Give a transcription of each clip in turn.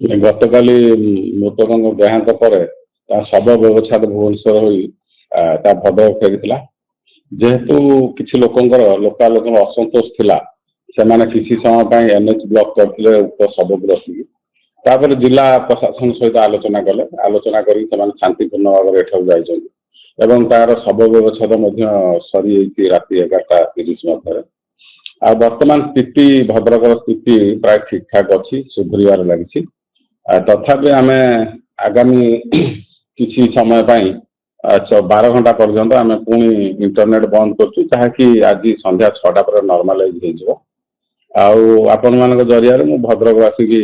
ଗତକାଲି ମୃତକଙ୍କ ଦେହାନ୍ତ ପରେ ତା ଶବ ବ୍ୟବଚ୍ଛେଦ ଭୁବନେଶ୍ୱର ହୋଇ ତା ଭଦ୍ରକ ଫେରିଥିଲା। ଯେହେତୁ କିଛି ଲୋକାଲୋକଙ୍କର ଅସନ୍ତୋଷ ଥିଲା, ସେମାନେ କିଛି ସମୟ ପାଇଁ NH ବ୍ଲକ କରିଥିଲେ ଉକ୍ତ ଶବକୁ ରଖିକି। ତାପରେ ଜିଲ୍ଲା ପ୍ରଶାସନ ସହିତ ଆଲୋଚନା କଲେ, ଆଲୋଚନା କରି ସେମାନେ ଶାନ୍ତିପୂର୍ଣ୍ଣ ଭାବରେ ଏଠାକୁ ଯାଇଛନ୍ତି ଏବଂ ତାର ଶବ ବ୍ୟବଚ୍ଛେଦ ମଧ୍ୟ ସରିଯାଇଛି ରାତି 11:30 ମଧ୍ୟରେ। ଆଉ ବର୍ତ୍ତମାନ ସ୍ଥିତି ଭଦ୍ରକର ସ୍ଥିତି ପ୍ରାୟ ଠିକ୍ ଠାକ୍ ଅଛି, ସୁଧୁରିବାରେ ଲାଗିଛି। ତଥାପି ଆମେ ଆଗାମୀ କିଛି ସମୟ ପାଇଁ 12 ଘଣ୍ଟା ପର୍ଯ୍ୟନ୍ତ ଆମେ ପୁଣି ଇଣ୍ଟରନେଟ୍ ବନ୍ଦ କରୁଛୁ, ଯାହାକି ଆଜି ସନ୍ଧ୍ୟା 6ଟା ପରେ ନର୍ମାଲାଇଜ୍ ହେଇଯିବ। ଆଉ ଆପଣମାନଙ୍କ ଜରିଆରେ ମୁଁ ଭଦ୍ରକବାସୀକି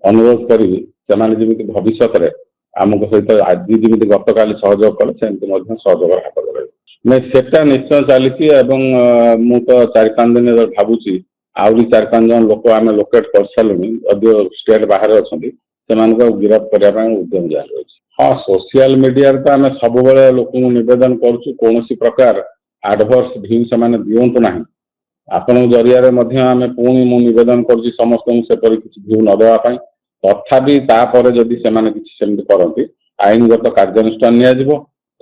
ଅନୁରୋଧ କରିବି ସେମାନେ ଯେମିତି ଭବିଷ୍ୟତରେ ଆମକୁ ସହିତ ଆଜି ଯେମିତି ଗତକାଲି ସହଯୋଗ କଲେ ସେମିତି ମଧ୍ୟ ସହଯୋଗର ହାତ ବଢ଼ାଇବେ। ନାଇଁ ସେଟା ନିଶ୍ଚୟ ଚାଲିଛି ଏବଂ ମୁଁ ତ 4-5 ଦିନ ଭାବୁଛି ଆହୁରି 4-5 ଜଣ ଲୋକ ଆମେ ଲୋକେଟ୍ କରିସାରିଲୁଣି, ଯଦିଓ ଷ୍ଟେଟ୍ ବାହାରେ ଅଛନ୍ତି, ସେମାନଙ୍କୁ ଗିରଫ କରିବା ପାଇଁ ଉଦ୍ୟମ ଜାରି ରହିଛି। ହଁ, ସୋସିଆଲ ମିଡ଼ିଆରେ ତ ଆମେ ସବୁବେଳେ ଲୋକଙ୍କୁ ନିବେଦନ କରୁଛୁ କୌଣସି ପ୍ରକାର ଆଡଭର୍ସ ଭ୍ୟୁ ସେମାନେ ଦିଅନ୍ତୁ ନାହିଁ। ଆପଣଙ୍କ ଜରିଆରେ ମଧ୍ୟ ଆମେ ପୁଣି ମୁଁ ନିବେଦନ କରୁଛି ସମସ୍ତଙ୍କୁ ସେପରି କିଛି ଭ୍ୟୁ ନ ଦେବା ପାଇଁ। ତଥାପି ତାପରେ ଯଦି ସେମାନେ କିଛି ସେମିତି କରନ୍ତି ଆଇନଗତ କାର୍ଯ୍ୟାନୁଷ୍ଠାନ ନିଆଯିବ।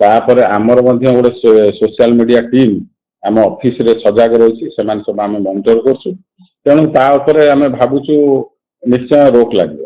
ତାପରେ ଆମର ମଧ୍ୟ ଗୋଟେ ସୋସିଆଲ ମିଡ଼ିଆ ଟିମ୍ ଆମ ଅଫିସରେ ସଜାଗ ରହିଛି, ସେମାନେ ସବୁ ଆମେ ମନିଟର କରୁଛୁ। ତେଣୁ ତା ଉପରେ ଆମେ ଭାବୁଛୁ ନିଶ୍ଚୟ ରୋକ ଲାଗିବ।